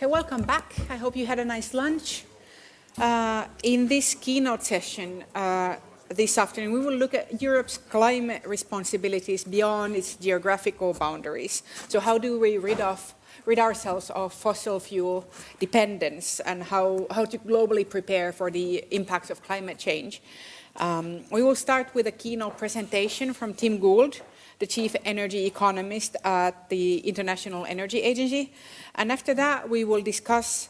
Okay, welcome back. I hope you had a nice lunch. In this keynote session this afternoon, we will look at Europe's climate responsibilities beyond its geographical boundaries. So how do we rid ourselves of fossil fuel dependence, and how to globally prepare for the impacts of climate change? We will start with a keynote presentation from Tim Gould, the chief energy economist at the International Energy Agency. And after that, we will discuss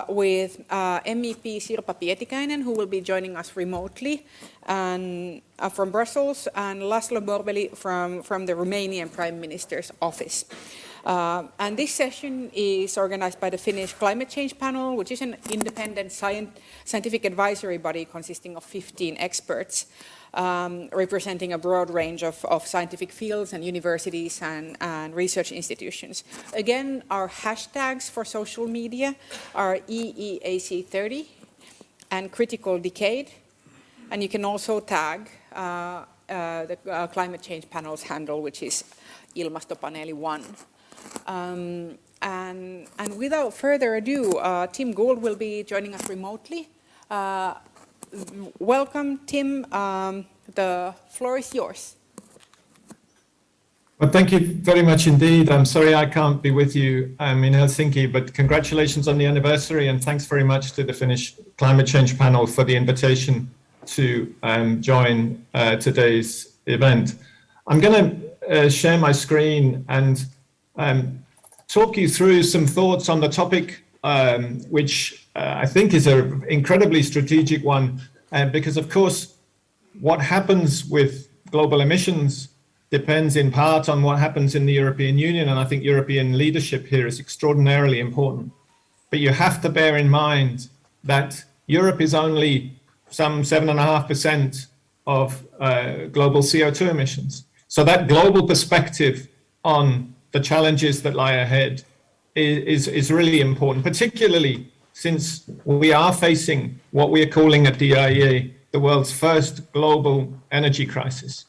with MEP Sirpa Pietikäinen, who will be joining us remotely and, from Brussels, and Laszlo Borbeli from the Romanian Prime Minister's office. And this session is organized by the Finnish Climate Change Panel, which is an independent scientific advisory body consisting of 15 experts, representing a broad range of scientific fields and universities and research institutions. Again, our hashtags for social media are EEAC 30 and Critical Decade, and you can also tag the Climate Change Panel's handle, which is Ilmastopaneeli 1. And without further ado, Tim Gould will be joining us remotely. Welcome, Tim. The floor is yours. Well, thank you very much indeed. I'm sorry I can't be with you in Helsinki, but congratulations on the anniversary, and thanks very much to the Finnish Climate Change Panel for the invitation to join today's event. I'm going to share my screen and talk you through some thoughts on the topic, which I think is an incredibly strategic one, because of course what happens with global emissions depends in part on what happens in the European Union, and I think European leadership here is extraordinarily important. But you have to bear in mind that Europe is only some 7.5% of global CO2 emissions. So that global perspective on the challenges that lie ahead is really important, particularly since we are facing what we are calling at the IEA the world's first global energy crisis.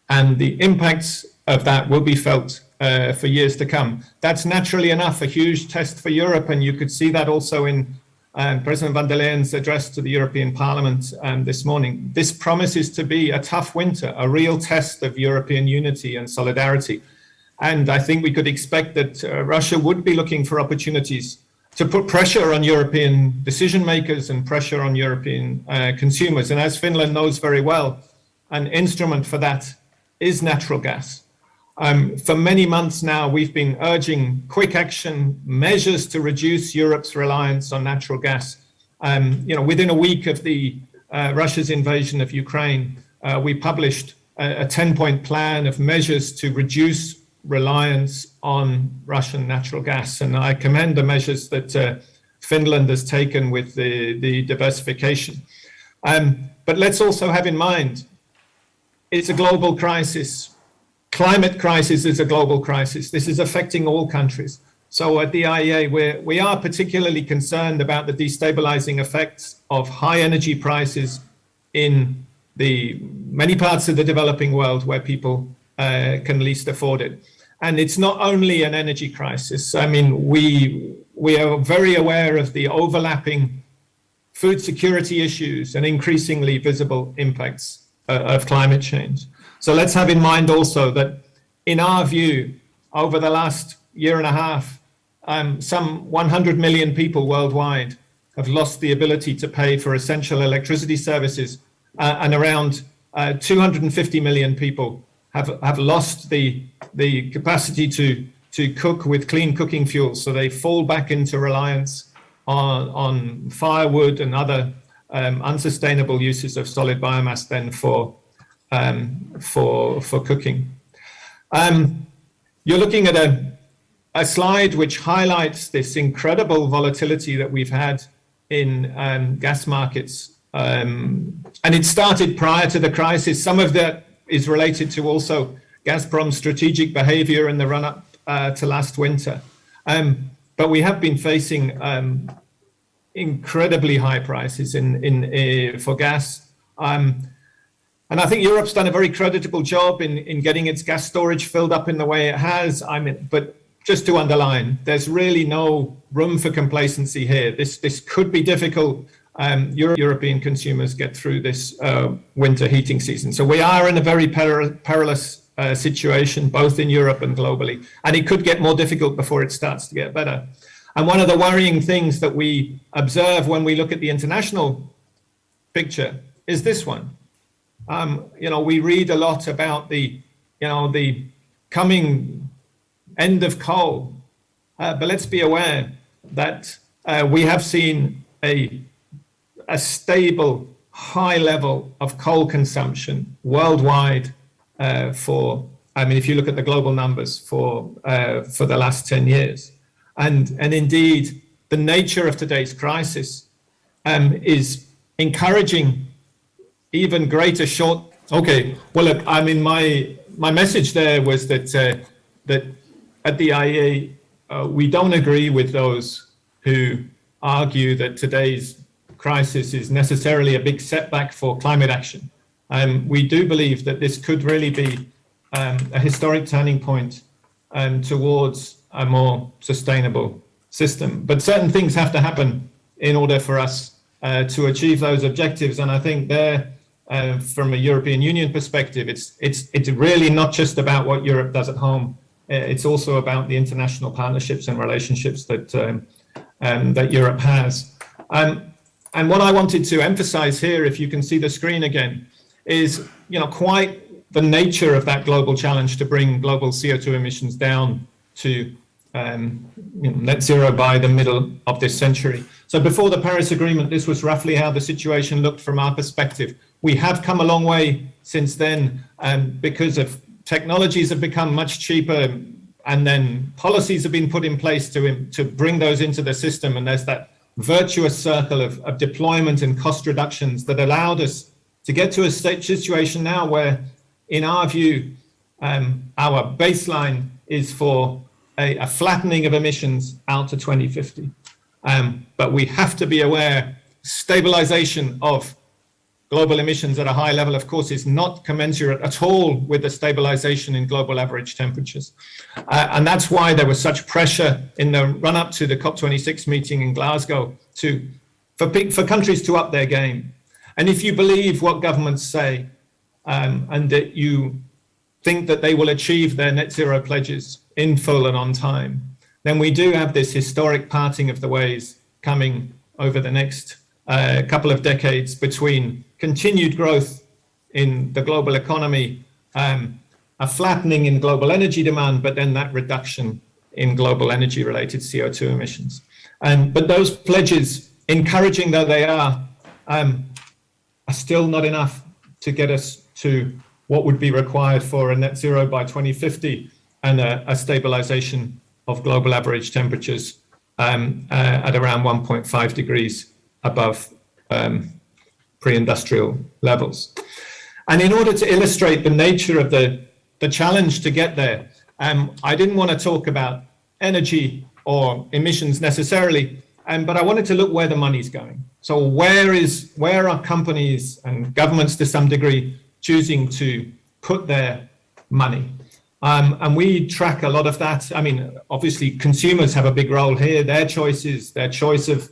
And the impacts of that will be felt for years to come. That's naturally enough a huge test for Europe, and you could see that also in President van der Leyen's address to the European Parliament this morning. This promises to be a tough winter, a real test of European unity and solidarity. And I think we could expect that Russia would be looking for opportunities to put pressure on European decision makers and pressure on European consumers. And as Finland knows very well, an instrument for that is natural gas. For many months now, we've been urging quick action measures to reduce Europe's reliance on natural gas. Within a week of Russia's invasion of Ukraine, we published a 10-point plan of measures to reduce reliance on Russian natural gas. And I commend the measures that Finland has taken with the diversification. But let's also have in mind, it's a global crisis. Climate crisis is a global crisis. This is affecting all countries. So at the IEA, we are particularly concerned about the destabilizing effects of high energy prices in the many parts of the developing world where people can least afford it. And it's not only an energy crisis. I mean, we are very aware of the overlapping food security issues and increasingly visible impacts of climate change. So let's have in mind also that in our view, over the last year and a half, some 100 million people worldwide have lost the ability to pay for essential electricity services, and around 250 million people have lost the capacity to cook with clean cooking fuels, so they fall back into reliance on firewood and other unsustainable uses of solid biomass then for cooking. You're looking at a slide which highlights this incredible volatility that we've had in gas markets, and it started prior to the crisis. Some of that is related to also Gazprom's strategic behavior in the run-up to last winter. But we have been facing incredibly high prices for gas. And I think Europe's done a very creditable job in getting its gas storage filled up in the way it has. But just to underline, there's really no room for complacency here. This could be difficult. European consumers get through this winter heating season. So we are in a very perilous situation, both in Europe and globally. And it could get more difficult before it starts to get better. And one of the worrying things that we observe when we look at the international picture is this one. We read a lot about the coming end of coal, but let's be aware that we have seen a stable, high level of coal consumption worldwide if you look at the global numbers for the last 10 years. And indeed, the nature of today's crisis is encouraging even greater short. Okay, well, look, my message there was that at the IEA, we don't agree with those who argue that today's crisis is necessarily a big setback for climate action. We do believe that this could really be a historic turning point towards a more sustainable system. But certain things have to happen in order for us to achieve those objectives. And I think there, from a European Union perspective, it's really not just about what Europe does at home. It's also about the international partnerships and relationships that Europe has. And what I wanted to emphasize here, if you can see the screen again, is quite the nature of that global challenge to bring global CO2 emissions down to net zero by the middle of this century. So before the Paris Agreement, this was roughly how the situation looked from our perspective. We have come a long way since then, because of technologies have become much cheaper, and then policies have been put in place to bring those into the system. And there's that virtuous circle of deployment and cost reductions that allowed us to get to a situation now where, in our view, our baseline is for a flattening of emissions out to 2050. But we have to be aware, stabilization of global emissions at a high level, of course, is not commensurate at all with the stabilization in global average temperatures. And that's why there was such pressure in the run-up to the COP26 meeting in Glasgow for countries to up their game. And if you believe what governments say, and that you think that they will achieve their net zero pledges in full and on time, then we do have this historic parting of the ways coming over the next couple of decades between continued growth in the global economy, a flattening in global energy demand, but then that reduction in global energy-related CO2 emissions. But those pledges, encouraging though they are still not enough to get us to what would be required for a net zero by 2050 and a stabilization of global average temperatures at around 1.5 degrees above pre-industrial levels. And in order to illustrate the nature of the challenge to get there, I didn't want to talk about energy or emissions necessarily, but I wanted to look where the money's going. So where are companies and governments to some degree choosing to put their money? And we track a lot of that. I mean, obviously consumers have a big role here, their choice of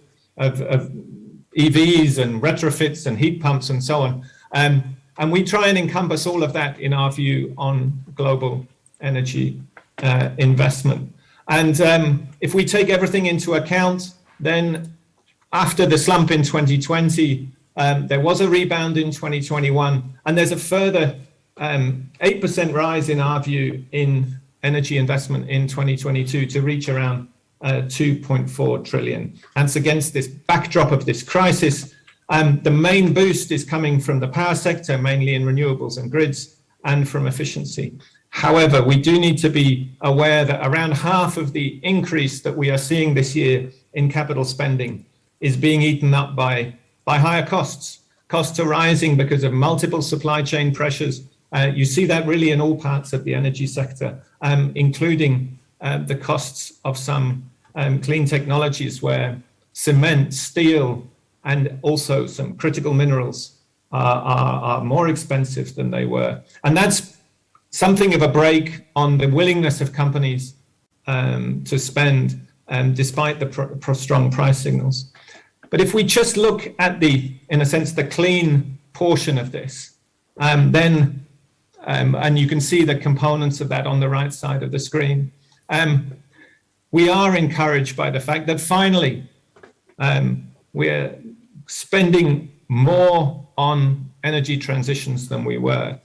EVs and retrofits and heat pumps and so on. And we try and encompass all of that in our view on global energy investment. And if we take everything into account, then after the slump in 2020, there was a rebound in 2021, and there's a further 8% rise in our view in energy investment in 2022 to reach around 2.4 trillion. And it's against this backdrop of this crisis. The main boost is coming from the power sector, mainly in renewables and grids, and from efficiency. However, we do need to be aware that around half of the increase that we are seeing this year in capital spending is being eaten up by higher costs. Costs are rising because of multiple supply chain pressures. You see that really in all parts of the energy sector, including the costs of some clean technologies where cement, steel, and also some critical minerals are more expensive than they were. And that's something of a brake on the willingness of companies to spend, despite the strong price signals. But if we just look at in a sense, the clean portion of this, then, and you can see the components of that on the right side of the screen, we are encouraged by the fact that finally we're spending more on energy transitions than we were.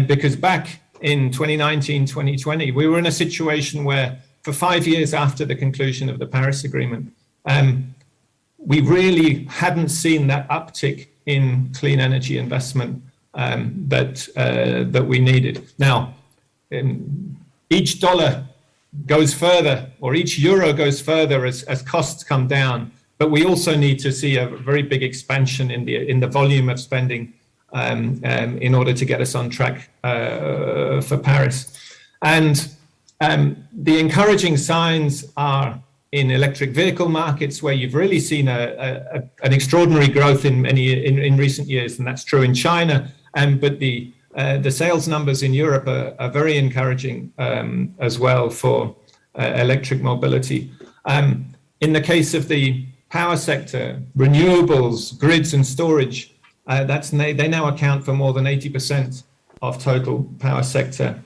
Because back in 2019, 2020, we were in a situation where for 5 years after the conclusion of the Paris Agreement, we really hadn't seen that uptick in clean energy investment that we needed. Now, each dollar goes further, or each euro goes further as costs come down, but we also need to see a very big expansion in the volume of spending in order to get us on track for Paris. And the encouraging signs are in electric vehicle markets, where you've really seen an extraordinary growth in recent years, and that's true in China. But the sales numbers in Europe are very encouraging as well for electric mobility. In the case of the power sector, renewables, grids, and storage, they now account for more than 80% of total power sector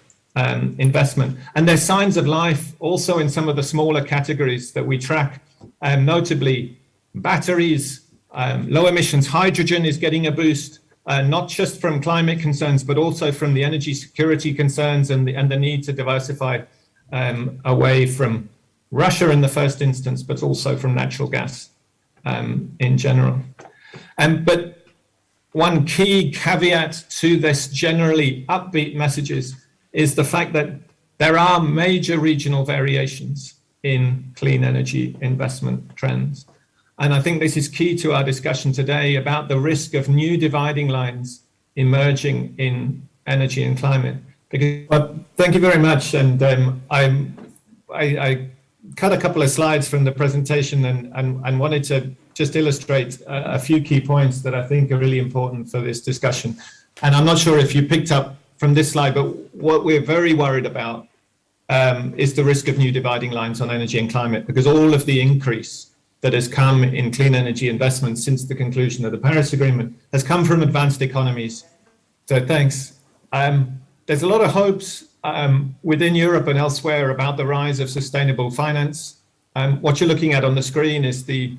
investment. And there's signs of life also in some of the smaller categories that we track, notably batteries, low emissions hydrogen is getting a boost, not just from climate concerns, but also from the energy security concerns and the need to diversify away from Russia in the first instance, but also from natural gas in general. But one key caveat to this generally upbeat messages is the fact that there are major regional variations in clean energy investment trends. And I think this is key to our discussion today about the risk of new dividing lines emerging in energy and climate. Thank you very much. And I cut a couple of slides from the presentation and wanted to just illustrate a few key points that I think are really important for this discussion. And I'm not sure if you picked up from this slide, but what we're very worried about is the risk of new dividing lines on energy and climate, because all of the increase that has come in clean energy investment since the conclusion of the Paris Agreement has come from advanced economies. So thanks. There's a lot of hopes within Europe and elsewhere about the rise of sustainable finance. What you're looking at on the screen is the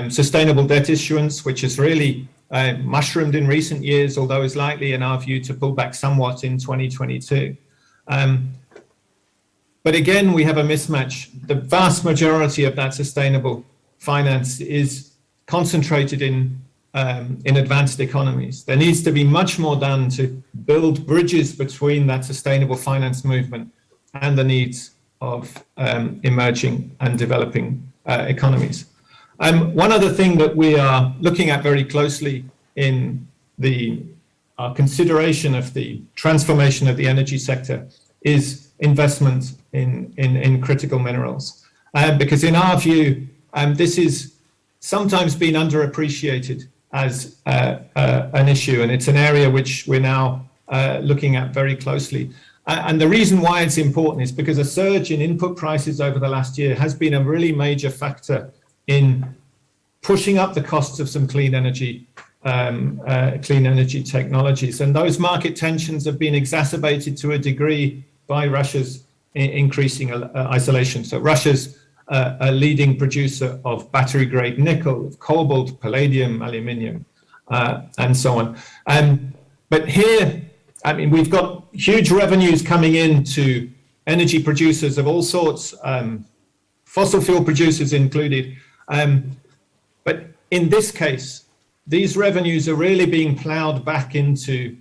sustainable debt issuance, which has really mushroomed in recent years, although is likely, in our view, to pull back somewhat in 2022. But again, we have a mismatch. The vast majority of that sustainable finance is concentrated in advanced economies. There needs to be much more done to build bridges between that sustainable finance movement and the needs of emerging and developing economies. One other thing that we are looking at very closely in our consideration of the transformation of the energy sector is investment in critical minerals. Because in our view, this is sometimes been underappreciated as an issue, and it's an area which we're now looking at very closely. And the reason why it's important is because a surge in input prices over the last year has been a really major factor in pushing up the costs of some clean energy technologies. And those market tensions have been exacerbated to a degree by Russia's increasing isolation. So Russia's a leading producer of battery-grade nickel, of cobalt, palladium, aluminium, and so on. But here, I mean, we've got huge revenues coming in to energy producers of all sorts, fossil fuel producers included. But in this case, these revenues are really being plowed back into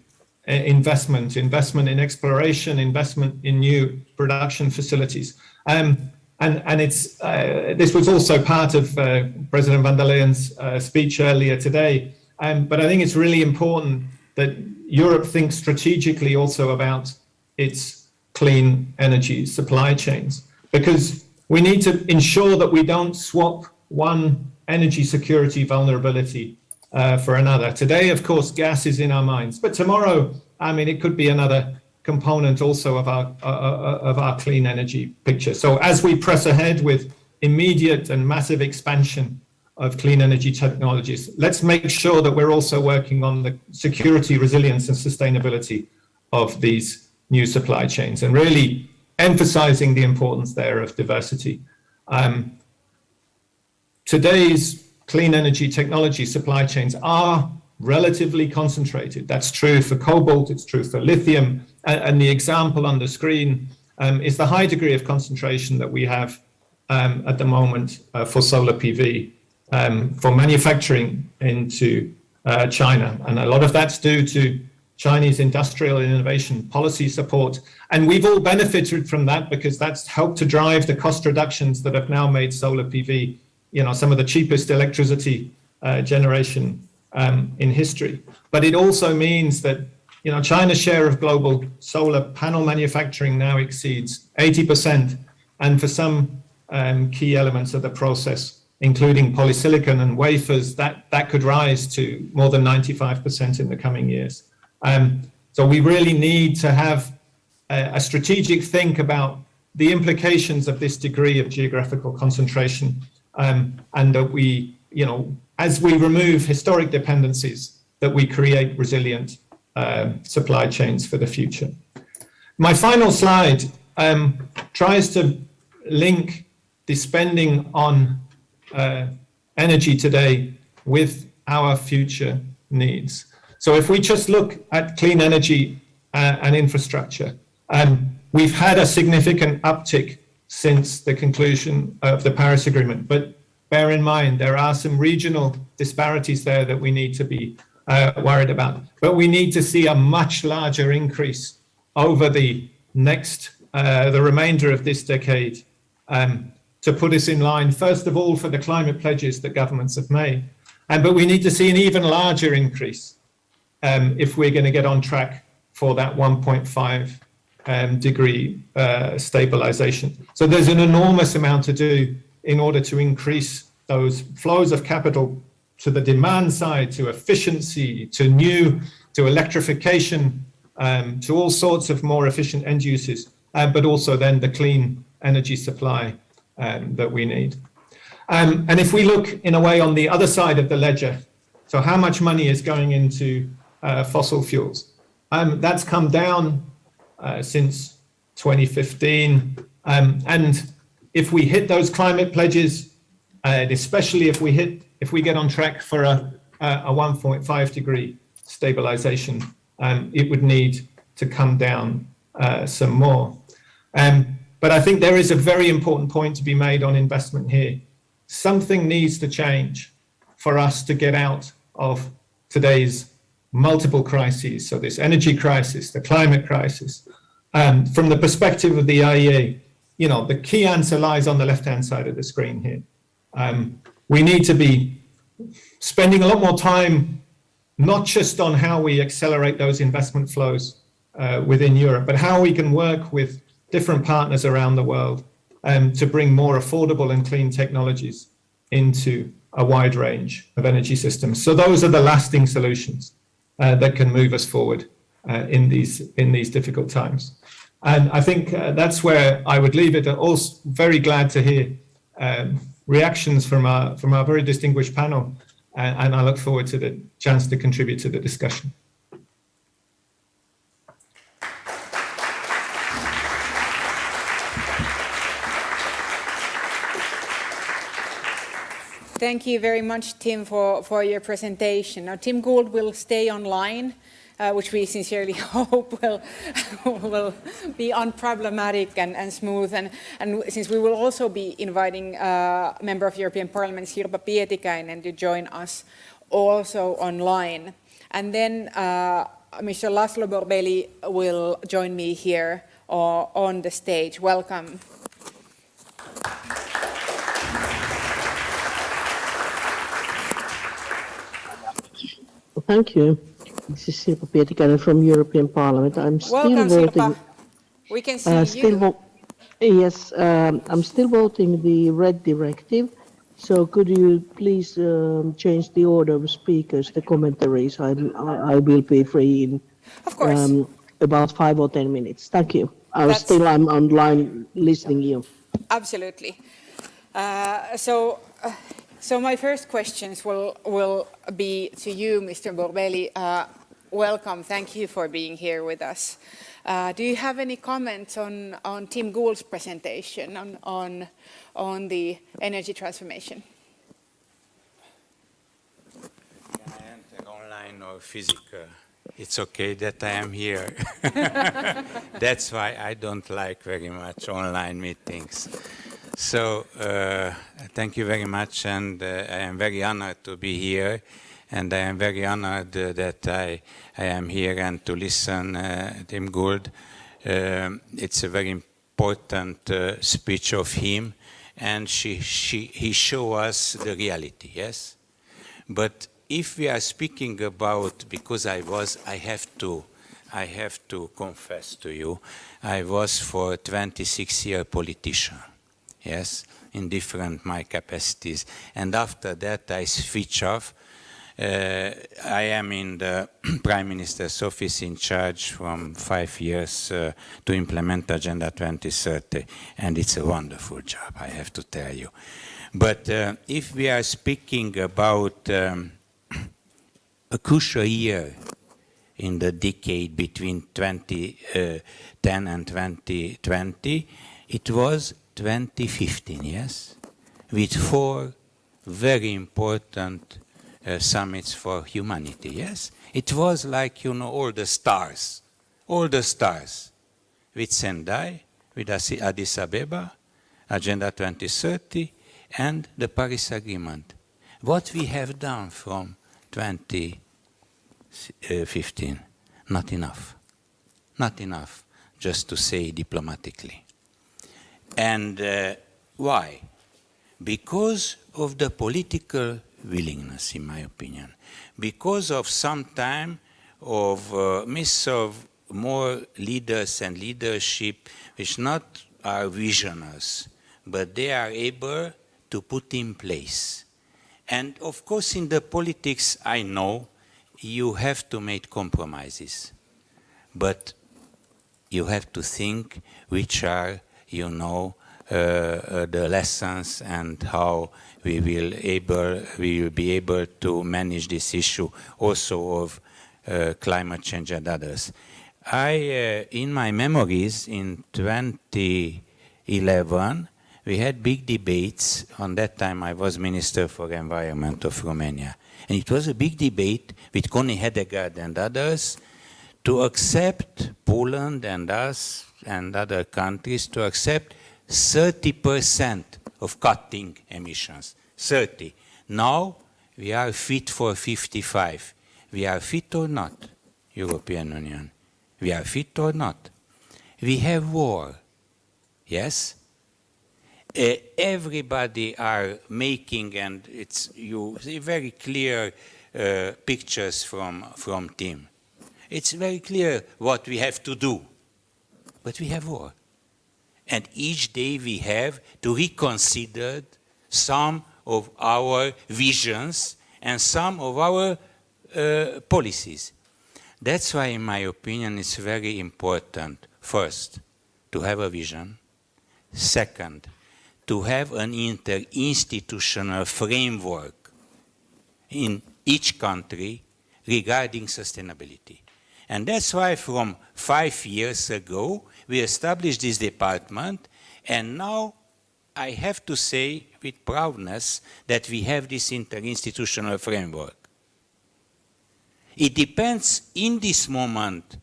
investment in exploration, investment in new production facilities. And it's this was also part of President van der Leyen's speech earlier today. But I think it's really important that Europe thinks strategically also about its clean energy supply chains, because we need to ensure that we don't swap one energy security vulnerability for another. Today, of course, gas is in our minds, but tomorrow, I mean, it could be another component also of our clean energy picture. So as we press ahead with immediate and massive expansion of clean energy technologies, let's make sure that we're also working on the security, resilience, and sustainability of these new supply chains, and really emphasizing the importance there of diversity. Today's clean energy technology supply chains are relatively concentrated. That's true for cobalt, it's true for lithium, and the example on the screen is the high degree of concentration that we have at the moment for solar PV for manufacturing into China. And a lot of that's due to Chinese industrial and innovation policy support. And we've all benefited from that because that's helped to drive the cost reductions that have now made solar PV, some of the cheapest electricity generation in history. But it also means that, China's share of global solar panel manufacturing now exceeds 80%. And for some key elements of the process, including polysilicon and wafers, that could rise to more than 95% in the coming years. So we really need to have a strategic think about the implications of this degree of geographical concentration, and that we, as we remove historic dependencies, that we create resilient supply chains for the future. My final slide tries to link the spending on energy today with our future needs. So if we just look at clean energy and infrastructure, we've had a significant uptick since the conclusion of the Paris Agreement, but bear in mind there are some regional disparities there that we need to be worried about. But we need to see a much larger increase over the remainder of this decade to put us in line, first of all, for the climate pledges that governments have made. But we need to see an even larger increase if we're going to get on track for that 1.5 degree stabilization. So there's an enormous amount to do in order to increase those flows of capital to the demand side, to efficiency, to electrification, to all sorts of more efficient end uses, but also then the clean energy supply that we need. And if we look in a way on the other side of the ledger, so how much money is going into fossil fuels? That's come down since 2015. And if we hit those climate pledges, and especially if we get on track for a 1.5 degree stabilization, it would need to come down some more. But I think there is a very important point to be made on investment here. Something needs to change for us to get out of today's multiple crises. So this energy crisis, the climate crisis. From the perspective of the IEA, the key answer lies on the left-hand side of the screen here. We need to be spending a lot more time, not just on how we accelerate those investment flows within Europe, but how we can work with different partners around the world to bring more affordable and clean technologies into a wide range of energy systems. So those are the lasting solutions that can move us forward in these difficult times. And I think that's where I would leave it. Also very glad to hear reactions from our very distinguished panel, and I look forward to the chance to contribute to the discussion. Thank you very much, Tim, for your presentation. Now, Tim Gould will stay online, which we sincerely hope will be unproblematic and smooth. And since we will also be inviting a member of European Parliament, Sirpa Pietikäinen, to join us also online. And then Mr. Laszlo Borbély will join me here on the stage. Welcome. Thank you. This is Sirpa Pietikäinen from European Parliament. I'm still Welcome, voting. Sirpa. We can see you. Yes, I'm still voting the red directive. So could you please change the order of speakers, the commentaries? I will be free in Of course. about 5 or 10 minutes. Thank you. That's- I'm online listening you. Absolutely. So my first questions will be to you, Mr. Borbeli. Welcome. Thank you for being here with us. Do you have any comments on Tim Gould's presentation on the energy transformation? Can I enter online or physical? It's okay that I am here. That's why I don't like very much online meetings. So thank you very much, and I am very honored to be here, and I am very honored that I am here and to listen Tim Gould. It's a very important speech of him, and he shows us the reality, yes? But if we are speaking about, because I have to confess to you, I was for 26 years politician, yes, in different my capacities. And after that I switch off. I am in the Prime Minister's office in charge from 5 years to implement Agenda 2030. And it's a wonderful job, I have to tell you. But if we are speaking about a crucial year in the decade between 2010 and 2020, it was 2015, yes? With 4 very important summits for humanity, yes? It was like, you know, all the stars, with Sendai, with Addis Abeba, Agenda 2030, and the Paris Agreement. What we have done from 2015, not enough. Not enough, just to say diplomatically. And why? Because of the political willingness, in my opinion. Because of some time of miss of more leaders and leadership which not are visionaries, but they are able to put in place. And of course in the politics, I know you have to make compromises, but you have to think which are, you know, the lessons and how we will be able to manage this issue also of climate change and others. In my memories, in 2011, we had big debates. On that time, I was Minister for Environment of Romania. And it was a big debate with Connie Hedegaard and others to accept Poland and us and other countries to accept 30% of cutting emissions. 30. Now we are fit for 55. We are fit or not, European Union? We are fit or not? We have war. Yes? Everybody are making, and you see very clear pictures from Tim. It's very clear what we have to do, but we have war. And each day we have to reconsider some of our visions and some of our policies. That's why, in my opinion, it's very important, first, to have a vision. Second, to have an interinstitutional framework in each country regarding sustainability. And that's why from 5 years ago, we established this department, and now I have to say with proudness that we have this interinstitutional framework. It depends in this moment,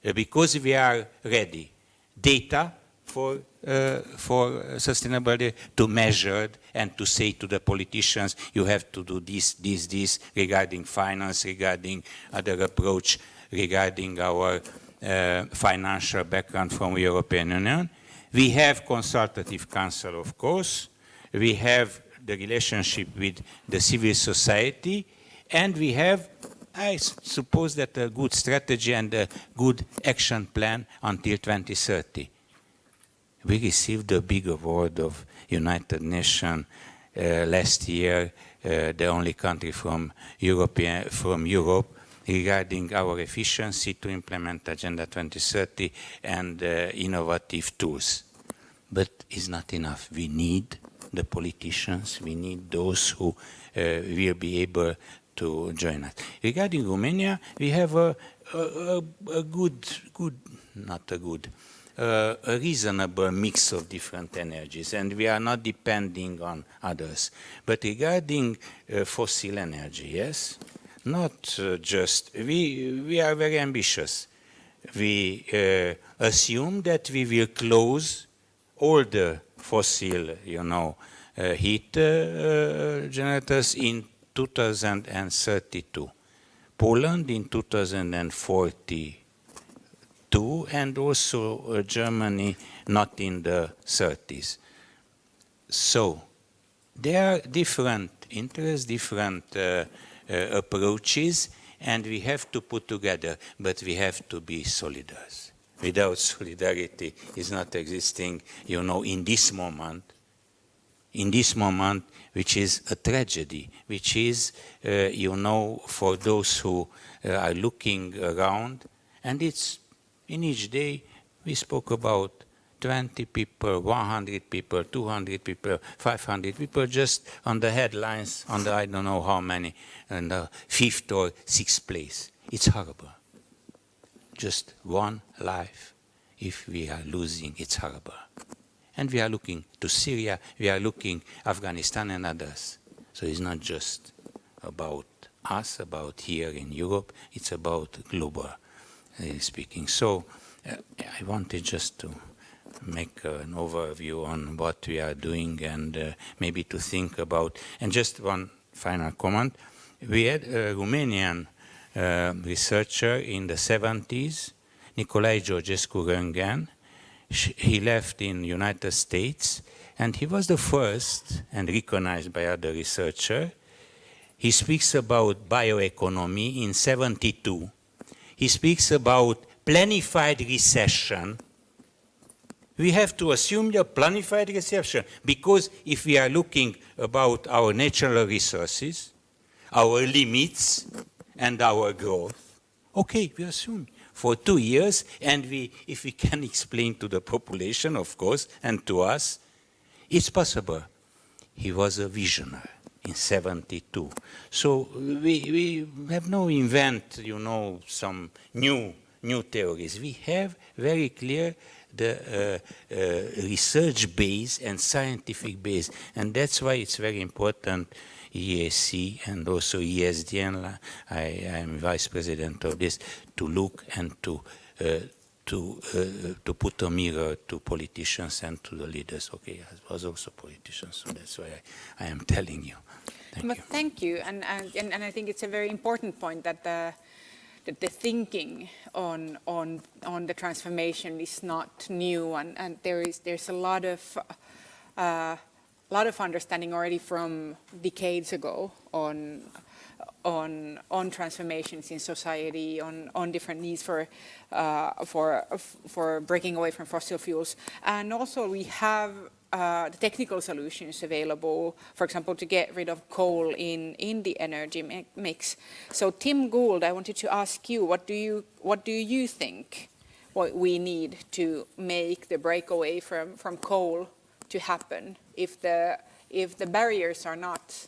because we are ready, data for sustainability to measure and to say to the politicians, you have to do this, regarding finance, regarding other approach, regarding our financial background from European Union. We have consultative council, of course. We have the relationship with the civil society, and we have, I suppose, that a good strategy and a good action plan until 2030. We received a big award of United Nations last year, the only country from Europe regarding our efficiency to implement Agenda 2030 and innovative tools. But it's not enough. We need the politicians, we need those who will be able to join us. Regarding Romania, we have a reasonable mix of different energies, and we are not depending on others. But regarding fossil energy, yes, not just, we are very ambitious. We assume that we will close all the fossil, heat generators in 2032. Poland in 2042, and also Germany not in the 30s. So there are different interests, different approaches, and we have to put together, but we have to be solidarious. Without solidarity is not existing, in this moment, which is a tragedy, which is, for those who are looking around, and it's in each day we spoke about 20 people, 100 people, 200 people, 500 people, just on the headlines, on the I don't know how many, in the 5th or 6th place. It's horrible. Just one life, if we are losing, it's horrible. And we are looking to Syria, we are looking Afghanistan and others. So it's not just about us, about here in Europe, it's about global speaking. So I wanted just to make an overview on what we are doing and maybe to think about. And just one final comment. We had a Romanian researcher in the 70s, Nicolae Georgescu-Röngen. He left in United States, and he was the first and recognized by other researchers. He speaks about bioeconomy in 72. He speaks about planified recession. We have to assume the planified recession, because if we are looking about our natural resources, our limits, and our growth, okay, we assume for 2 years, and if we can explain to the population, of course, and to us, it's possible. He was a visionary in 72. So we have no invent, some new theories. We have very clear the research base and scientific base, and that's why it's very important, EEAC and also ESD, and I am vice president of this, to look and to put a mirror to politicians and to the leaders. Okay, I was also politicians, so that's why I am telling you. Thank you, and I think it's a very important point that the thinking on the transformation is not new, and there's a lot of understanding already from decades ago on transformations in society, on different needs for breaking away from fossil fuels, and also we have the technical solutions available, for example, to get rid of coal in the energy mix. So Tim Gould, I wanted to ask you, what do you think what we need to make the breakaway from coal to happen? If the barriers are not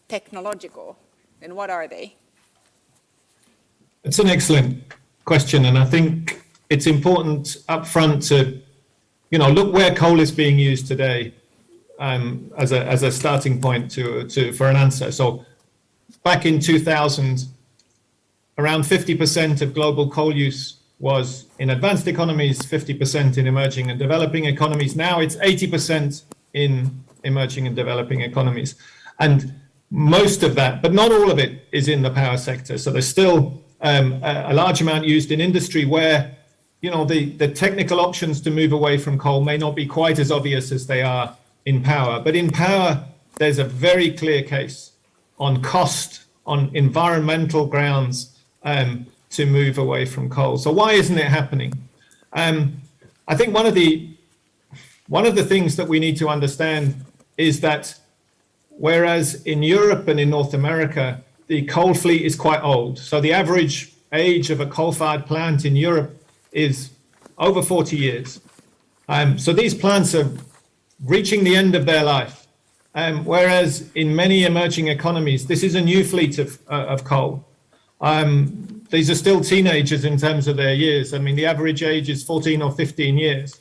technological, then what are they? It's an excellent question, and I think it's important up front to look where coal is being used today as a starting point for an answer. So back in 2000, around 50% of global coal use was in advanced economies, 50% in emerging and developing economies. Now it's 80% in emerging and developing economies. And most of that, but not all of it, is in the power sector. So there's still a large amount used in industry where the technical options to move away from coal may not be quite as obvious as they are in power. But in power, there's a very clear case on cost, on environmental grounds, to move away from coal. So why isn't it happening? I think one of the things that we need to understand is that whereas in Europe and in North America, the coal fleet is quite old. So the average age of a coal-fired plant in Europe is over 40 years. So these plants are reaching the end of their life. Whereas in many emerging economies, this is a new fleet of coal. These are still teenagers in terms of their years. I mean, the average age is 14 or 15 years.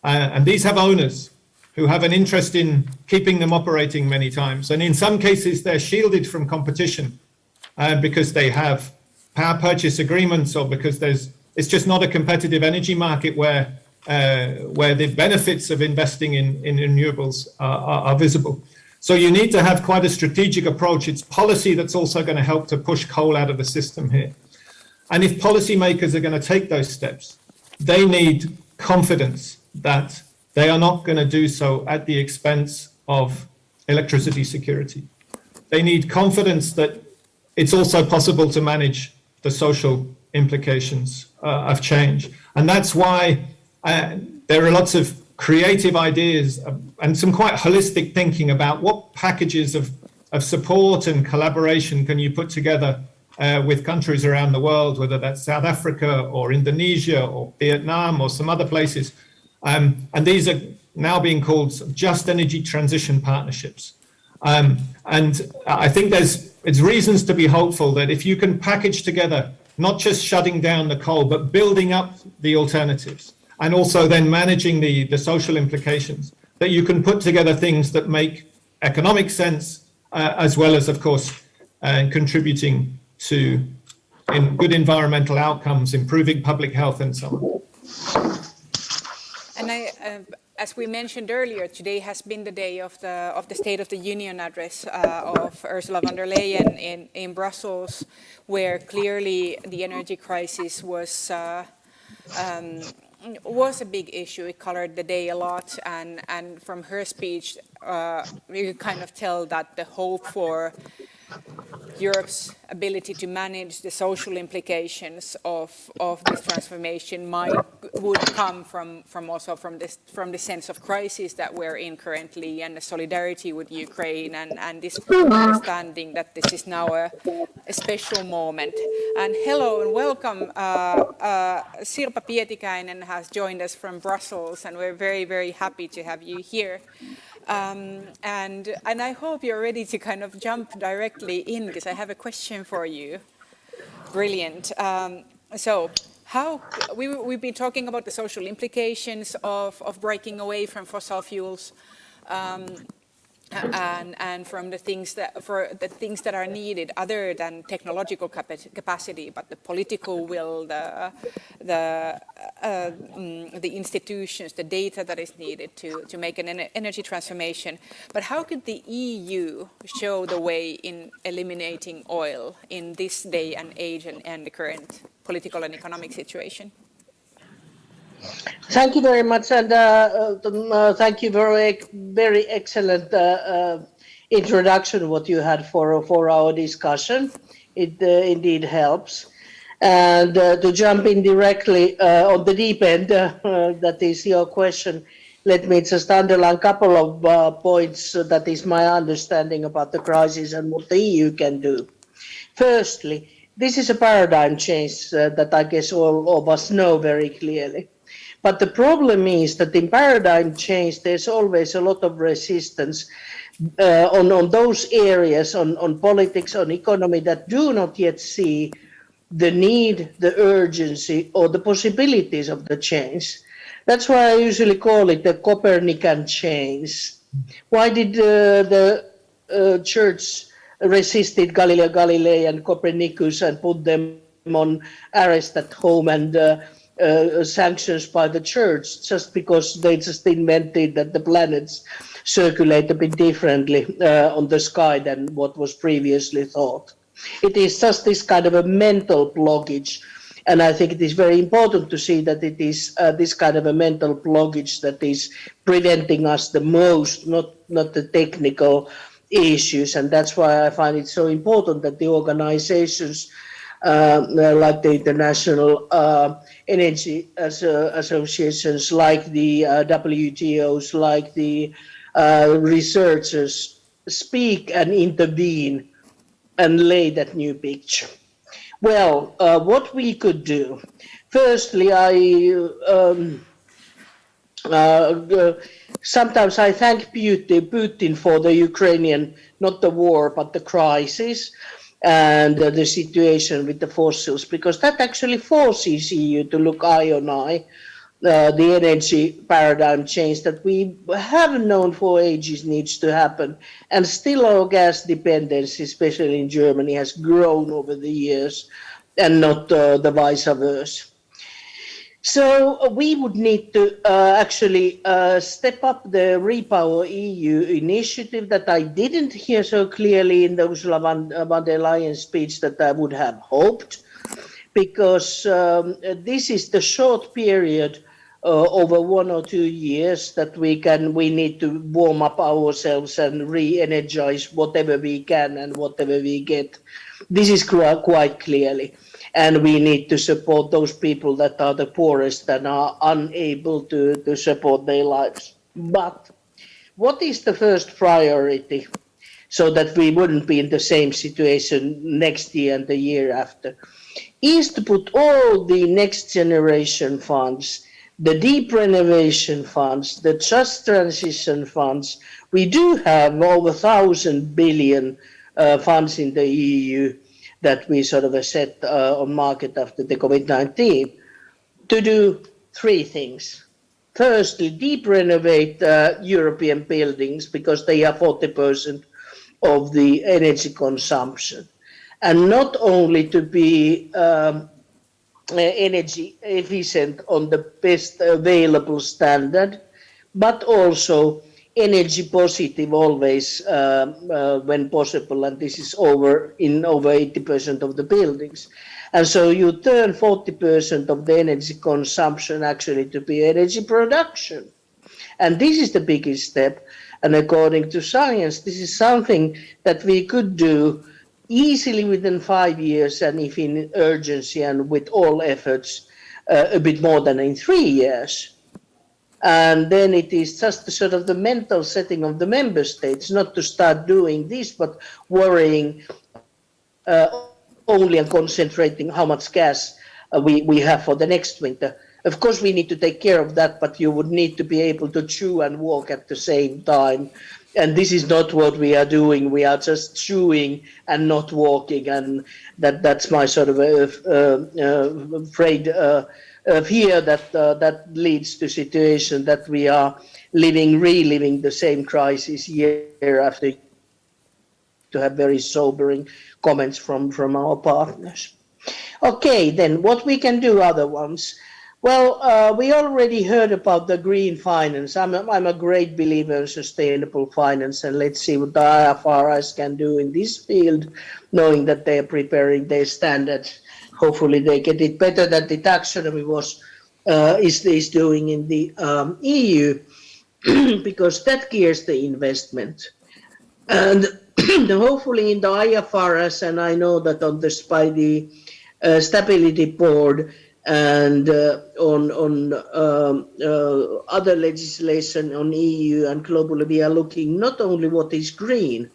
And these have owners who have an interest in keeping them operating many times. And in some cases, they're shielded from competition because they have power purchase agreements or because it's just not a competitive energy market where the benefits of investing in renewables are visible. So you need to have quite a strategic approach. It's policy that's also going to help to push coal out of the system here. And if policymakers are going to take those steps, they need confidence that they are not going to do so at the expense of electricity security. They need confidence that it's also possible to manage the social implications of change. And that's why there are lots of creative ideas and some quite holistic thinking about what packages of support and collaboration can you put together with countries around the world, whether that's South Africa or Indonesia or Vietnam or some other places. And these are now being called just energy transition partnerships. And I think it's reasons to be hopeful that if you can package together, not just shutting down the coal, but building up the alternatives, and also then managing the social implications, that you can put together things that make economic sense, as well as, of course, contributing to good environmental outcomes, improving public health, and so on. And as we mentioned earlier, today has been the day of the State of the Union address of Ursula von der Leyen in Brussels, where clearly the energy crisis was a big issue. It colored the day a lot, and from her speech, you could kind of tell that the hope for Europe's ability to manage the social implications of this transformation would come from the sense of crisis that we're in currently, and the solidarity with Ukraine, and this understanding that this is now a special moment. And hello and welcome. Sirpa Pietikäinen has joined us from Brussels, and we're very, very happy to have you here. And I hope you're ready to kind of jump directly in, because I have a question for you. Brilliant. So we've been talking about the social implications of breaking away from fossil fuels, and from the things that are needed other than technological capacity, but the political will, the institutions, the data that is needed to make an energy transformation. But how could the EU show the way in eliminating oil in this day and age and the current political and economic situation? Thank you very much, and thank you for a very excellent introduction what you had for our discussion. It indeed helps. And to jump in directly on the deep end, that is your question, let me just underline a couple of points that is my understanding about the crisis and what the EU can do. Firstly, this is a paradigm change that I guess all of us know very clearly. But the problem is that in paradigm change, there's always a lot of resistance on those areas, on politics, on economy, that do not yet see the need, the urgency, or the possibilities of the change. That's why I usually call it the Copernican change. Why did the church resisted Galileo Galilei and Copernicus and put them on arrest at home and sanctions by the church, just because they just invented that the planets circulate a bit differently on the sky than what was previously thought. It is just this kind of a mental blockage, and I think it is very important to see that it is this kind of a mental blockage that is preventing us the most, not the technical issues. And that's why I find it so important that the organizations like the international energy associations, like the WTOs, like the researchers speak and intervene and lay that new picture. Well, what we could do. Firstly, sometimes I thank Putin for the Ukrainian, not the war, but the crisis and the situation with the fossils, because that actually forces EU to look eye on eye the energy paradigm change that we have known for ages needs to happen. And still our gas dependency, especially in Germany, has grown over the years and not the vice versa. So we would need to actually step up the Repower EU initiative that I didn't hear so clearly in the Ursula von der Leyen speech that I would have hoped, because this is the short period over 1 or 2 years that we need to warm up ourselves and re-energize whatever we can and whatever we get. This is quite clearly. And we need to support those people that are the poorest and are unable to support their lives. But what is the first priority so that we wouldn't be in the same situation next year and the year after? Is to put all the next generation funds, the deep renovation funds, the just transition funds. We do have over 1,000 billion funds in the EU that we sort of set on market after the COVID-19 to do 3 things. Firstly, deep renovate European buildings because they are 40% of the energy consumption. And not only to be energy efficient on the best available standard, but also energy positive always when possible, and this is over 80% of the buildings. And so you turn 40% of the energy consumption actually to be energy production. And this is the biggest step. And according to science, this is something that we could do easily within 5 years, and if in urgency and with all efforts, a bit more than in 3 years. And then it is just the sort of the mental setting of the member states not to start doing this, but worrying only and concentrating how much gas we have for the next winter. Of course, we need to take care of that, but you would need to be able to chew and walk at the same time. And this is not what we are doing. We are just chewing and not walking. And that's my sort of fear that leads to situation that we are reliving the same crisis year after year, to have very sobering comments from our partners. Okay, then what we can do other ones. Well, we already heard about the green finance. I'm a great believer in sustainable finance, and let's see what the IFRS can do in this field, knowing that they are preparing their standards. Hopefully they get it better than the taxonomy is doing in the EU, because that gears the investment. And hopefully in the IFRS, and I know that on this by the Stability Board, and on other legislation on EU and globally, we are looking not only what is green,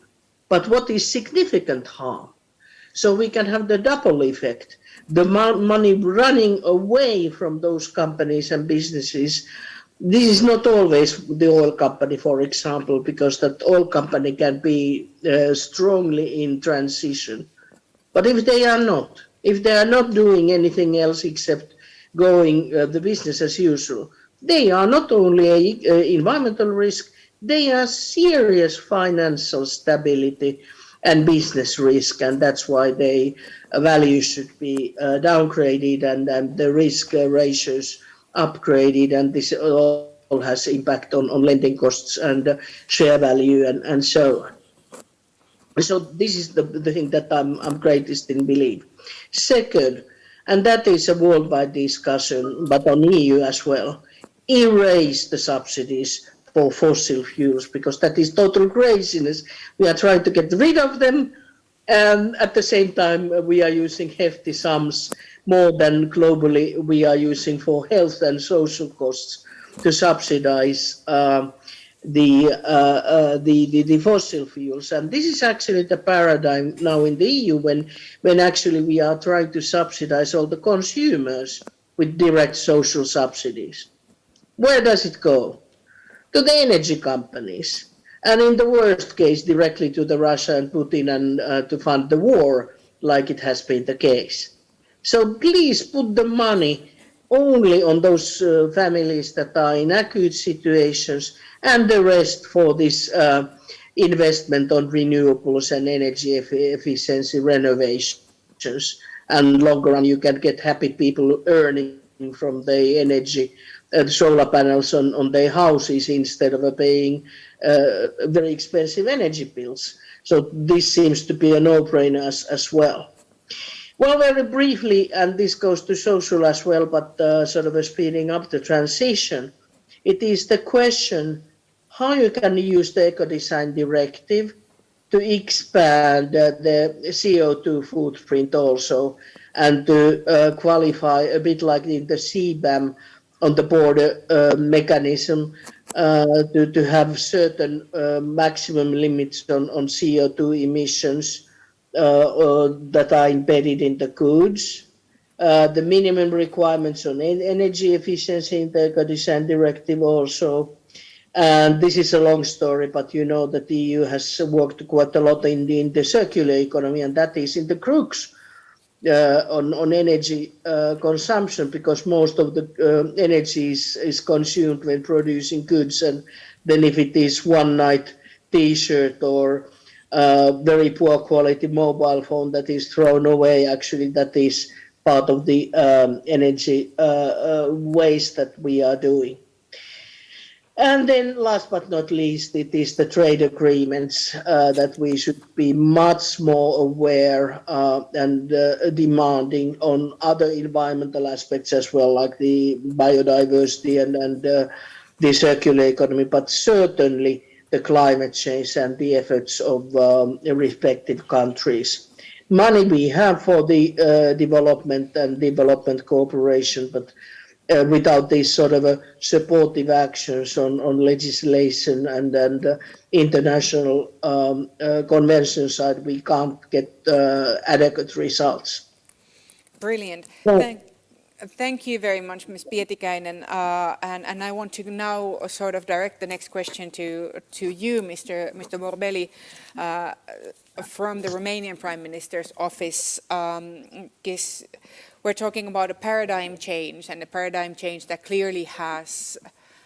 but what is significant harm. So we can have the double effect, the money running away from those companies and businesses. This is not always the oil company, for example, because that oil company can be strongly in transition. But if they are not doing anything else except going the business as usual, they are not only an environmental risk, they are serious financial stability and business risk, and that's why the value should be downgraded and the risk ratios upgraded, and this all has impact on lending costs and share value and so on. So this is the thing that I'm greatest in belief. Second, and that is a worldwide discussion, but on EU as well, erase the subsidies for fossil fuels, because that is total craziness. We are trying to get rid of them, and at the same time we are using hefty sums, more than globally we are using for health and social costs, to subsidize the fossil fuels. And this is actually the paradigm now in the EU when actually we are trying to subsidize all the consumers with direct social subsidies. Where does it go? To the energy companies. And in the worst case, directly to the Russia and Putin and to fund the war, like it has been the case. So please put the money only on those families that are in acute situations and the rest for this investment on renewables and energy efficiency renovations. And longer run, you can get happy people earning from the energy solar panels on their houses instead of paying very expensive energy bills. So this seems to be a no-brainer as well. Well, very briefly, and this goes to social as well, but sort of speeding up the transition, it is the question how you can use the eco-design directive to expand the CO2 footprint also, and to qualify a bit like in the CBAM on the border mechanism to have certain maximum limits on CO2 emissions that are embedded in the goods, the minimum requirements on energy efficiency in the eco-design directive also. And this is a long story, but you know that the EU has worked quite a lot in the circular economy, and that is in the crux on energy consumption, because most of the energy is consumed when producing goods, and then if it is one night t-shirt or very poor quality mobile phone that is thrown away, actually that is part of the energy waste that we are doing. And then last but not least, it is the trade agreements that we should be much more aware and demanding on other environmental aspects as well, like the biodiversity and the circular economy, but certainly the climate change and the efforts of respective countries. Money we have for the development and development cooperation, but without these sort of supportive actions on legislation and international convention side, we can't get adequate results. Brilliant. Thank you very much, Ms. Pietikäinen. And I want to now sort of direct the next question to you, Mr. Borbeli, from the Romanian Prime Minister's office. We're talking about a paradigm change, and a paradigm change that clearly has,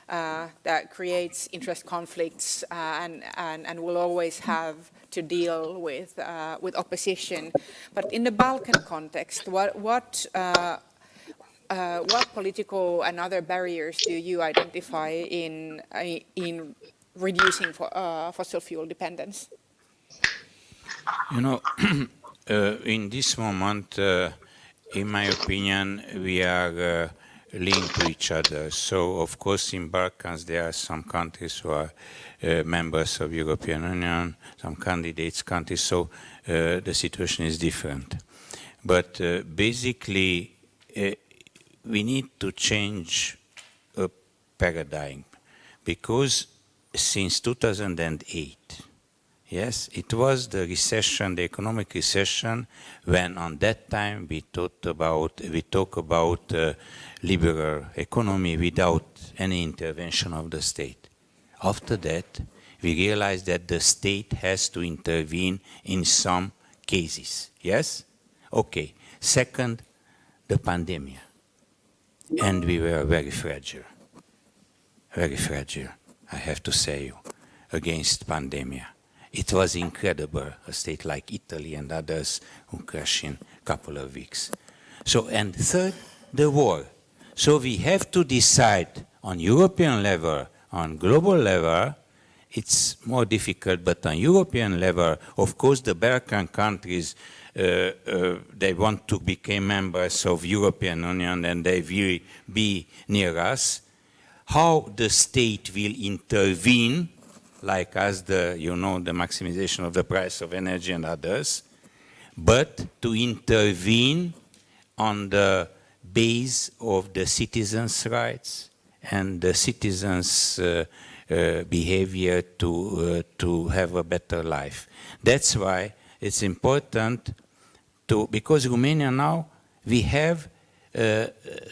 that creates interest conflicts and will always have to deal with opposition. But in the Balkan context, what political and other barriers do you identify in reducing fossil fuel dependence? You know, in this moment, in my opinion, we are linked to each other. So, of course, in Balkans, there are some countries who are members of European Union, some candidates countries, so the situation is different. But basically, we need to change a paradigm, because since 2008, yes, it was the recession, the economic recession, when on that time we talk about liberal economy without any intervention of the state. After that, we realized that the state has to intervene in some cases. Yes? Okay. Second, the pandemic. And we were very fragile, I have to say, against pandemic. It was incredible, a state like Italy and others who crashed in a couple of weeks. So, and third, the war. So we have to decide on European level, on global level. It's more difficult, but on European level, of course, the Balkan countries, they want to become members of European Union, and they will be near us. How the state will intervene, like as the maximization of the price of energy and others, but to intervene on the base of the citizens' rights and the citizens' behavior to have a better life. That's why it's important because Romania now, we have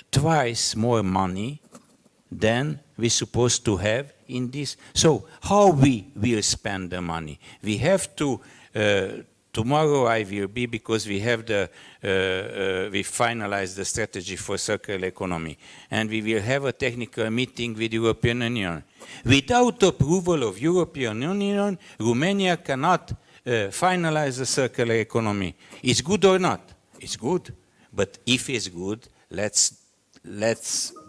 twice more money than we're supposed to have in this. So how we will spend the money? We have to, tomorrow I will be, because we have we finalized the strategy for circular economy, and we will have a technical meeting with European Union. Without approval of European Union, Romania cannot finalize the circular economy. It's good or not? It's good. But if it's good, let's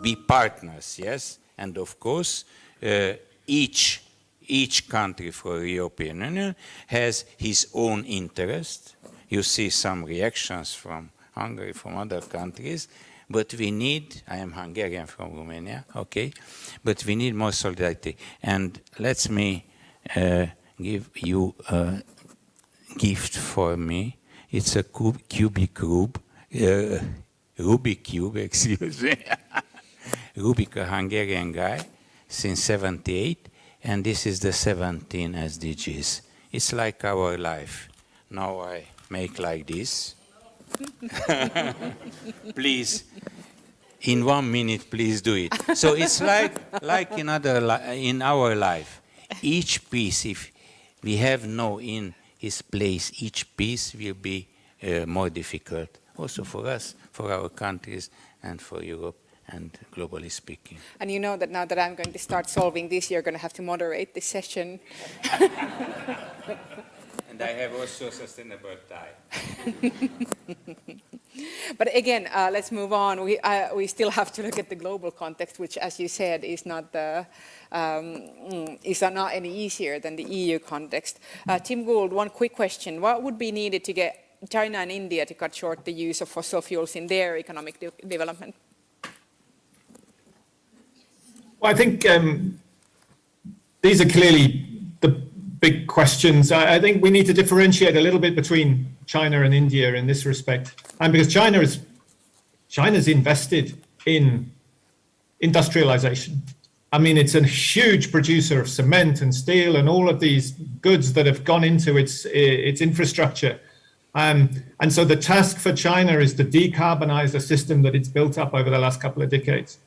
be partners, yes? And of course, each country for the European Union has his own interest. You see some reactions from Hungary, from other countries, but we need, I am Hungarian from Romania, okay, but we need more solidarity. And let me give you a gift for me. It's a Rubik cube, excuse me. Rubik, a Hungarian guy, since 78, and this is the 17 SDGs. It's like our life. Now I make like this. Please, in 1 minute, please do it. So it's like in our life. Each piece, if we have no in his place, each piece will be more difficult, also for us, for our countries, and for Europe, and globally speaking. And you know that now that I'm going to start solving this, you're going to have to moderate this session. And I have also a sustainable tie. But again, let's move on. We still have to look at the global context, which, as you said, is not any easier than the EU context. Tim Gould, one quick question. What would be needed to get China and India to cut short the use of fossil fuels in their economic development? Well, I think these are clearly the big questions. I think we need to differentiate a little bit between China and India in this respect. And because China's invested in industrialization. I mean, it's a huge producer of cement and steel and all of these goods that have gone into its infrastructure. And so the task for China is to decarbonize the system that it's built up over the last couple of decades.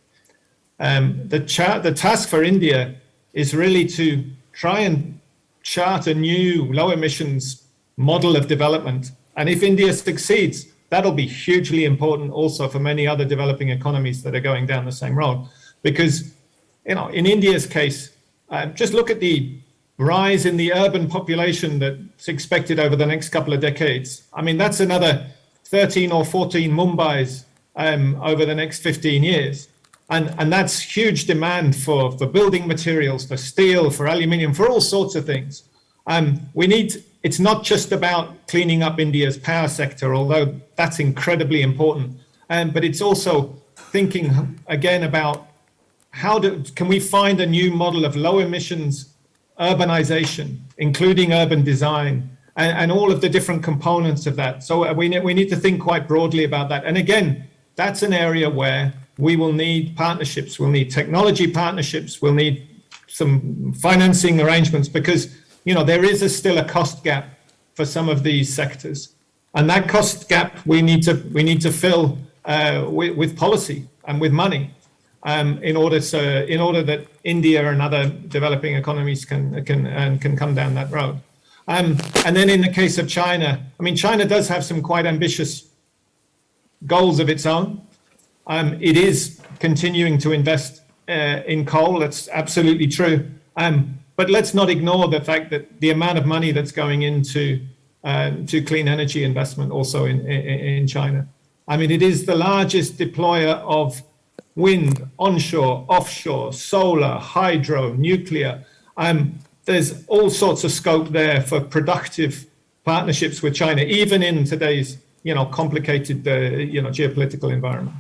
The task for India is really to try and chart a new low emissions model of development. And if India succeeds, that'll be hugely important also for many other developing economies that are going down the same road. Because, in India's case, just look at the rise in the urban population that's expected over the next couple of decades. I mean, that's another 13 or 14 Mumbais over the next 15 years. And that's huge demand for building materials, for steel, for aluminium, for all sorts of things. It's not just about cleaning up India's power sector, although that's incredibly important. But it's also thinking again about can we find a new model of low emissions urbanization, including urban design, and all of the different components of that. So we need to think quite broadly about that. And again, that's an area where we will need partnerships. We'll need technology partnerships. We'll need some financing arrangements because, there is still a cost gap for some of these sectors. And that cost gap we need to fill with policy and with money in order that India and other developing economies can come down that road. And then in the case of China, I mean, China does have some quite ambitious goals of its own. It is continuing to invest in coal. That's absolutely true. But let's not ignore the fact that the amount of money that's going into to clean energy investment also in China. I mean, it is the largest deployer of wind, onshore, offshore, solar, hydro, nuclear. There's all sorts of scope there for productive partnerships with China, even in today's, complicated, geopolitical environment.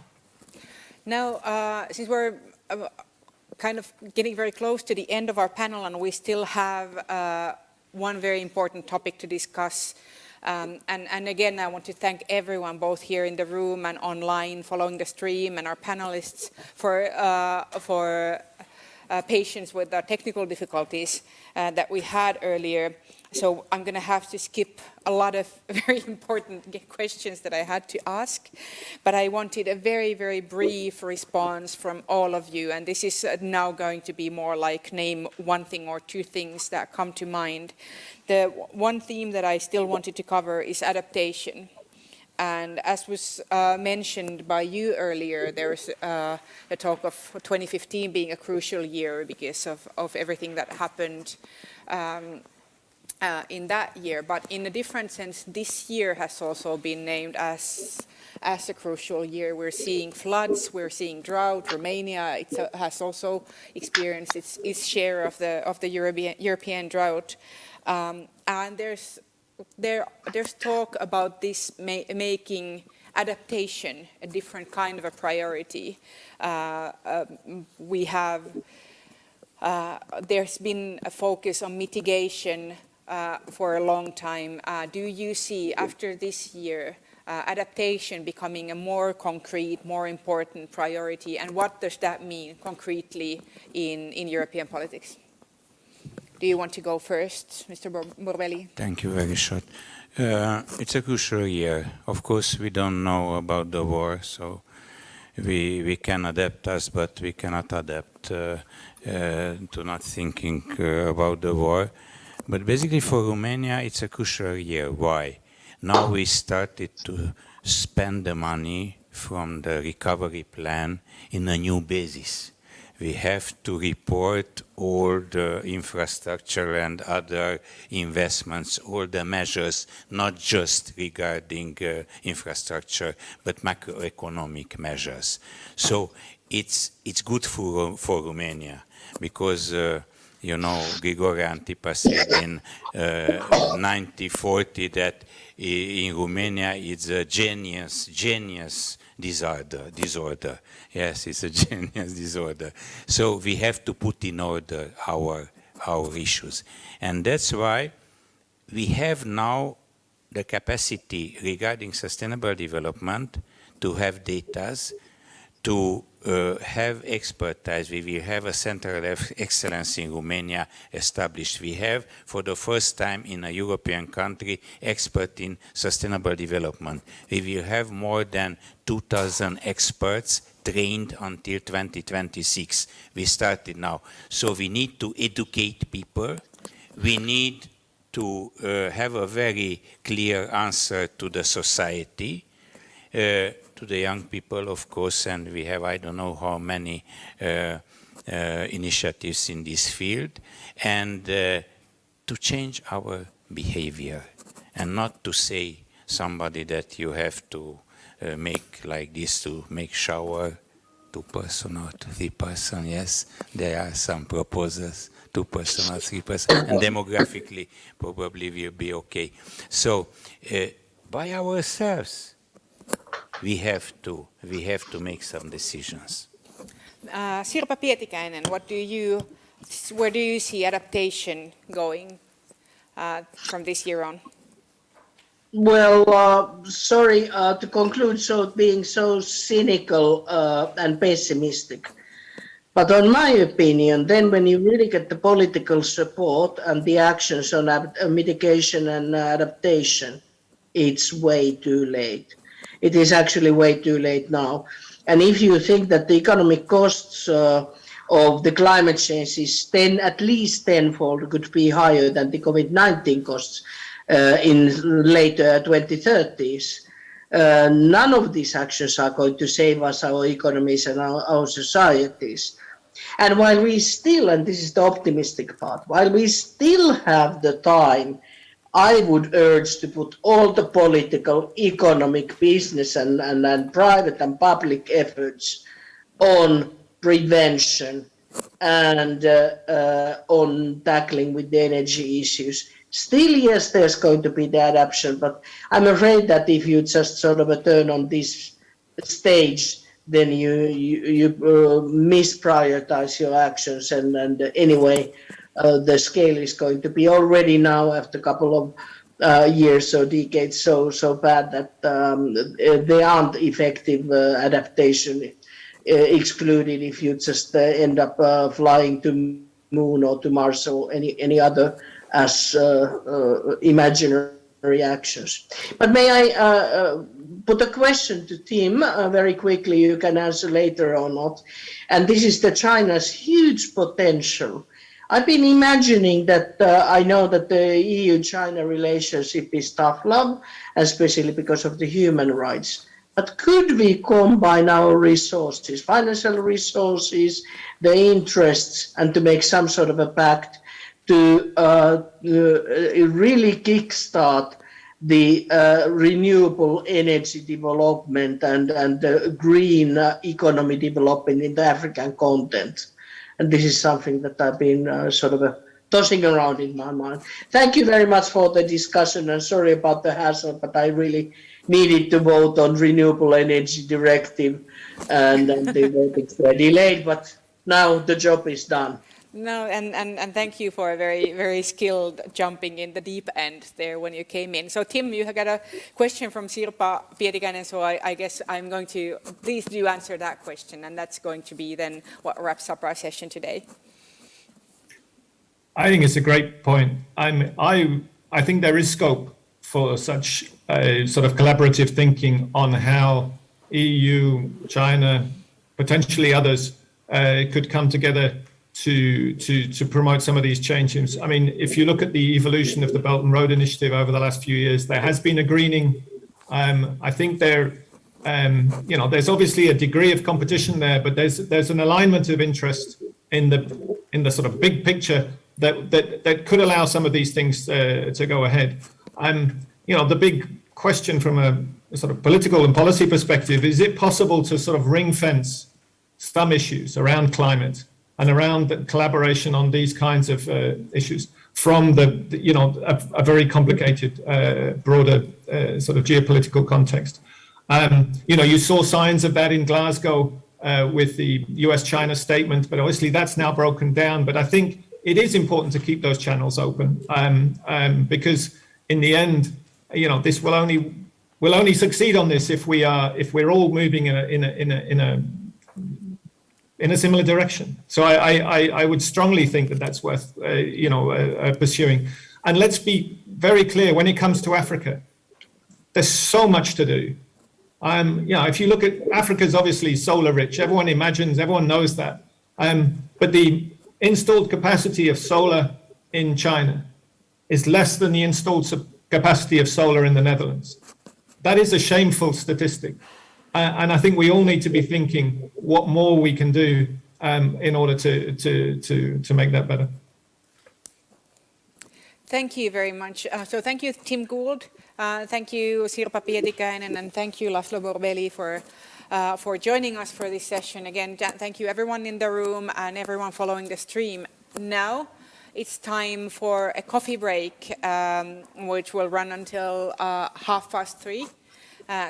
Now, since we're kind of getting very close to the end of our panel and we still have one very important topic to discuss, and again, I want to thank everyone, both here in the room and online following the stream, and our panelists for patience with the technical difficulties that we had earlier. So I'm going to have to skip a lot of very important questions that I had to ask. But I wanted a very, very brief response from all of you. And this is now going to be more like name one thing or two things that come to mind. The one theme that I still wanted to cover is adaptation. And as was mentioned by you earlier, there's a talk of 2015 being a crucial year because of everything that happened in that year. But in a different sense, this year has also been named as a crucial year. We're seeing floods, we're seeing drought. Romania has also experienced its share of the European drought. And there's talk about this making adaptation a different kind of a priority. There's been a focus on mitigation for a long time. Do you see after this year adaptation becoming a more concrete, more important priority, and what does that mean concretely in European politics? Do you want to go first, Mr. Borbeli? Thank you, very short. It's a crucial year. Of course, we don't know about the war, so we can adapt us, but we cannot adapt to not thinking about the war. But basically for Romania, it's a crucial year. Why? Now we started to spend the money from the recovery plan in a new basis. We have to report all the infrastructure and other investments, all the measures, not just regarding infrastructure, but macroeconomic measures. So it's good for Romania because you know, Grigore Antipas said in 1940 that in Romania it's a genius disorder. Yes, it's a genius disorder. So we have to put in order our issues. And that's why we have now the capacity regarding sustainable development to have data, to have expertise. We will have a center of excellence in Romania established. We have, for the first time in a European country, expert in sustainable development. We will have more than 2,000 experts trained until 2026. We started now. So we need to educate people. We need to have a very clear answer to the society. To the young people, of course, and we have I don't know how many initiatives in this field, and to change our behavior, and not to say somebody that you have to make like this to make shower 2 person or 3 person. Yes, there are some proposals, 2 person or 3 person, and demographically probably will be okay. So by ourselves, we have to make some decisions. Sirpa Pietikäinen, where do you see adaptation going from this year on? Well, sorry to conclude being so cynical and pessimistic. But on my opinion, then when you really get the political support and the actions on mitigation and adaptation, it's way too late. It is actually way too late now. And if you think that the economic costs of the climate change is at least tenfold could be higher than the COVID-19 costs in later 2030s, none of these actions are going to save us, our economies and our societies. And while we still, and this is the optimistic part, while we still have the time, I would urge to put all the political, economic, business and private and public efforts on prevention and on tackling with the energy issues. Still, yes, there's going to be the adaptation, but I'm afraid that if you just sort of turn on this stage, then you misprioritize your actions, and anyway, the scale is going to be already now after a couple of years or decades so bad that there aren't effective adaptation excluded if you just end up flying to Moon or to Mars or any other as imaginary actions. But may I put a question to Tim very quickly? You can answer later or not. And this is the China's huge potential. I've been imagining that I know that the EU-China relationship is tough love, especially because of the human rights. But could we combine our resources, financial resources, the interests, and to make some sort of a pact to really kickstart the renewable energy development and the green economy development in the African continent? And this is something that I've been sort of tossing around in my mind. Thank you very much for the discussion, and sorry about the hassle, but I really needed to vote on renewable energy directive, and the voting were delayed, but now the job is done. No, and thank you for a very, very skilled jumping in the deep end there when you came in. So Tim, you have got a question from Sirpa Pietikäinen, so I guess I'm going to, please do answer that question, and that's going to be then what wraps up our session today. I think it's a great point. I think there is scope for such a sort of collaborative thinking on how EU, China, potentially others could come together to promote some of these changes. I mean, if you look at the evolution of the Belt and Road Initiative over the last few years, there has been a greening. I think there's obviously a degree of competition there, but there's an alignment of interest in the sort of big picture that could allow some of these things to go ahead. The big question from a sort of political and policy perspective, is it possible to sort of ring fence some issues around climate and around the collaboration on these kinds of issues from a very complicated, broader sort of geopolitical context? You saw signs of that in Glasgow with the US-China statement, but obviously that's now broken down. But I think it is important to keep those channels open because in the end, this will only succeed on this if we're all moving in a similar direction. So I would strongly think that that's worth pursuing. And let's be very clear, when it comes to Africa, there's so much to do. If you look at Africa's obviously solar rich, everyone knows that. But the installed capacity of solar in China is less than the installed capacity of solar in the Netherlands. That is a shameful statistic. And I think we all need to be thinking what more we can do in order to make that better. Thank you very much. So thank you, Tim Gould. Thank you, Sirpa Pietikäinen, and thank you, Laszlo Borbély, for joining us for this session. Again, thank you everyone in the room and everyone following the stream. Now it's time for a coffee break, which will run until 3:30.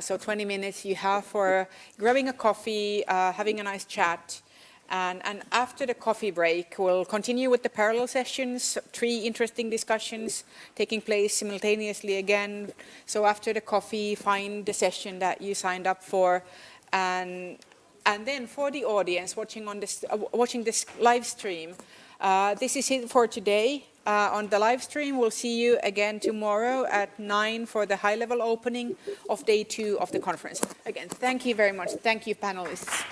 So 20 minutes you have for grabbing a coffee, having a nice chat. And after the coffee break, we'll continue with the parallel sessions, 3 interesting discussions taking place simultaneously again. So after the coffee, find the session that you signed up for. And then for the audience watching this live stream, this is it for today. On the live stream, we'll see you again tomorrow at 9 for the high-level opening of day 2 of the conference. Again, thank you very much. Thank you, panelists.